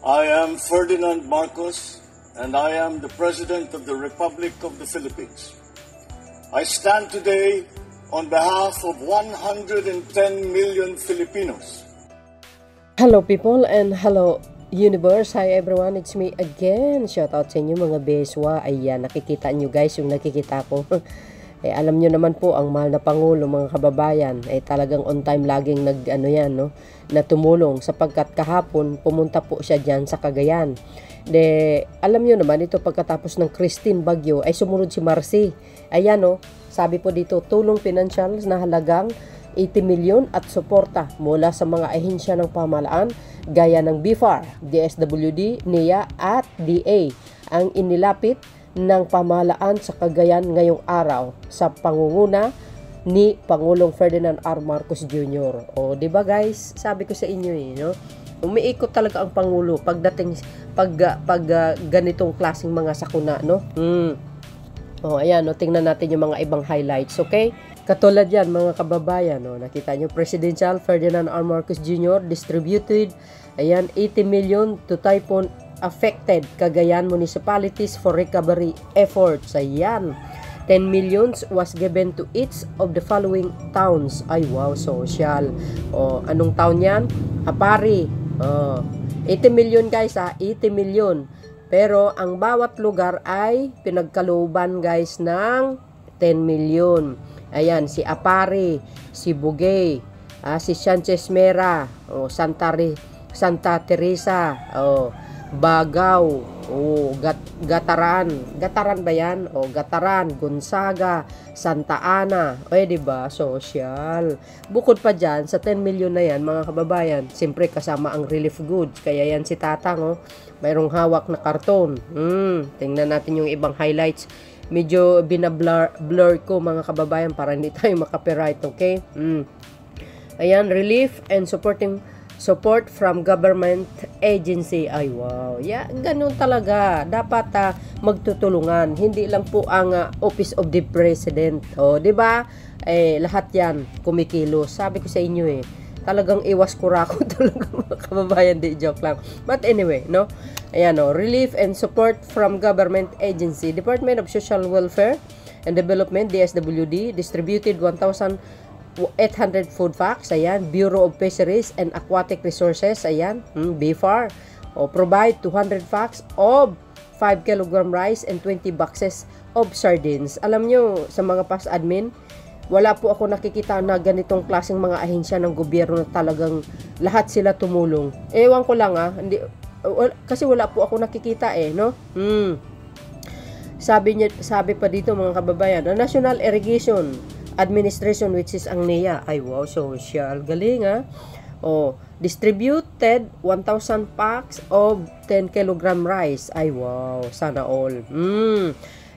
I am Ferdinand Marcos, and I am the President of the Republic of the Philippines. I stand today on behalf of 110 million Filipinos. Hello people and hello universe. Hi everyone, it's me again. Shout out sa inyo mga beswa. Ayan, nakikita nyo guys yung nakikita ko. Alam nyo naman po, ang mahal na Pangulo mga kababayan, talagang on time laging na tumulong sapagkat kahapon pumunta po siya dyan sa Cagayan. Alam nyo naman, ito pagkatapos ng Christine Bagyo ay sumunod si Marcy. Ayan sabi po dito, tulong pinansyal na halagang 80 milyon at suporta mula sa mga ahensya ng pamahalaan gaya ng BIFAR, DSWD, NIA at DA ang inilapit ng pamahalaan sa Cagayan ngayong araw sa pangunguna ni Pangulong Ferdinand R. Marcos Jr. O, di ba guys? Sabi ko sa inyo umiikot talaga ang Pangulo pagdating pag ganitong klaseng mga sakuna, ayan, tingnan natin yung mga ibang highlights, okay? Katulad yan mga kababayan, nakita nyo, Presidential Ferdinand R. Marcos Jr. distributed, ayan, 80 million to typhoon affected Cagayan municipalities for recovery efforts. Ayan, 10 millions was given to each of the following towns. Ay wow, social. Anong town yan? Apari. 80 million guys 80 million. Pero ang bawat lugar ay pinagkalooban guys ng 10 million. Ayan, si Apari, si Bugay, si Sanchez Mera, Santa Teresa, Bagaw, Gataran ba yan? Gataran, Gonzaga, Santa Ana, diba? Social. Bukod pa dyan, sa 10 million na yan, mga kababayan, siyempre kasama ang relief goods. Kaya yan si Tatang, mayroong hawak na karton. Tingnan natin yung ibang highlights. Medyo binablur ko mga kababayan para hindi tayo makapiright, okay? Ayan, relief and support from government agency. Ay wow, ganun talaga. Dapat magtutulungan. Hindi lang po ang Office of the President. Di ba? Lahat yan kumikilos. Sabi ko sa inyo talagang iwas kurako talaga mga kababayan, di joke lang. But anyway, ayan relief and support from government agency. Department of Social Welfare and Development, DSWD, distributed 1,800 food packs. Ayan, Bureau of Fisheries and Aquatic Resources, ayan, BFAR, provide 200 packs of 5 kg rice and 20 boxes of sardines. Alam nyo, sa mga past admin, wala po ako nakikita na ganitong klaseng mga ahensya ng gobyerno na talagang lahat sila tumulong. Ewan ko lang kasi wala po ako nakikita Sabi pa dito mga kababayan, the National Irrigation Administration, which is ang NIA. Ay wow, social. Galing distributed 1,000 packs of 10 kg rice. Ay wow, sana all.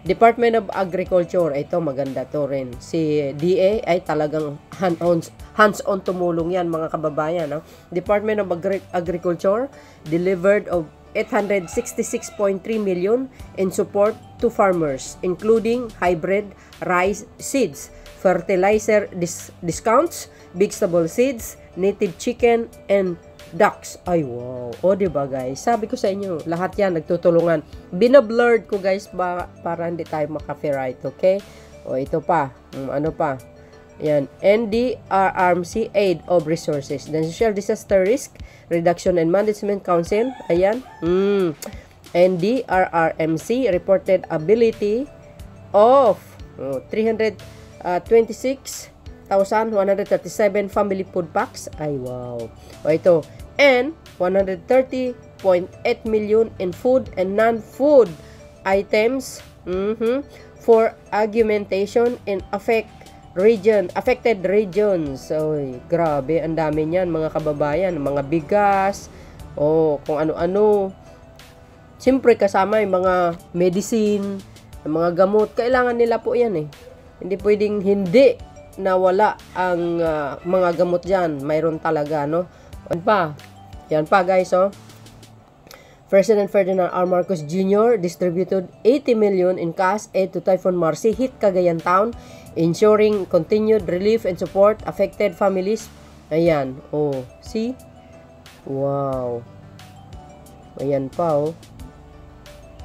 Department of Agriculture, ito maganda to rin. Si DA ay talagang hands-on tumulong yan mga kababayan. Department of Agriculture delivered of 866.3 million in support to farmers, including hybrid rice seeds, fertilizer discounts, vegetable seeds, native chicken, and ducks. Ay wow. Diba guys? Sabi ko sa inyo, lahat yan nagtutulungan. Binablurred ko guys para hindi tayo maka-copyright, okay? Ito pa. Ano pa? Yan. NDRRMC Aid of Resources. The Social Disaster Risk Reduction and Management Council. Ayan. NDRRMC reported ability of 326,137 family food packs. Ay wow. Ito. And 130.8 million in food and non-food items for augmentation in affected regions. Grabe, ang dami niyan mga kababayan, mga bigas, kung ano-ano. Siyempre kasama yung mga medicine, mga gamot, kailangan nila po yan Hindi pwedeng hindi nawala ang mga gamot diyan. Mayroon talaga, Yan pa guys, President Ferdinand R. Marcos Jr. distributed 80 million in cash aid to Typhoon Marcy hit Cagayan Town, ensuring continued relief and support affected families. Ayan, see? Wow. Ayan pa, oh.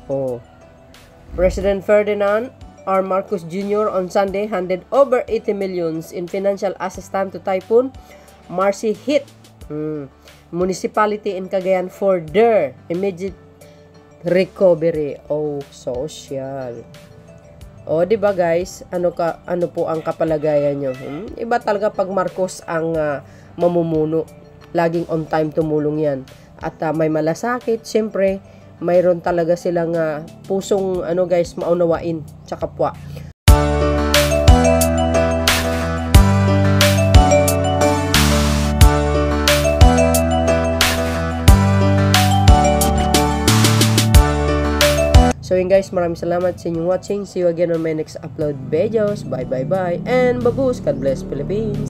Oh. President Ferdinand R. Marcos Jr. on Sunday handed over 80 millions in financial assistance to Typhoon Marcy hit municipality in Cagayan for their immediate recovery. Oh, social. Oh, 'di ba guys? Ano po ang kapalagayan nyo? Iba talaga pag Marcos ang mamumuno. Laging on time tumulong 'yan. At may malasakit, siyempre mayroon talaga silang pusong guys, maunawain sa kapwa. So yun guys, maraming salamat sa inyong watching. See you again on my next upload videos. Bye bye bye and babush. God bless Philippines.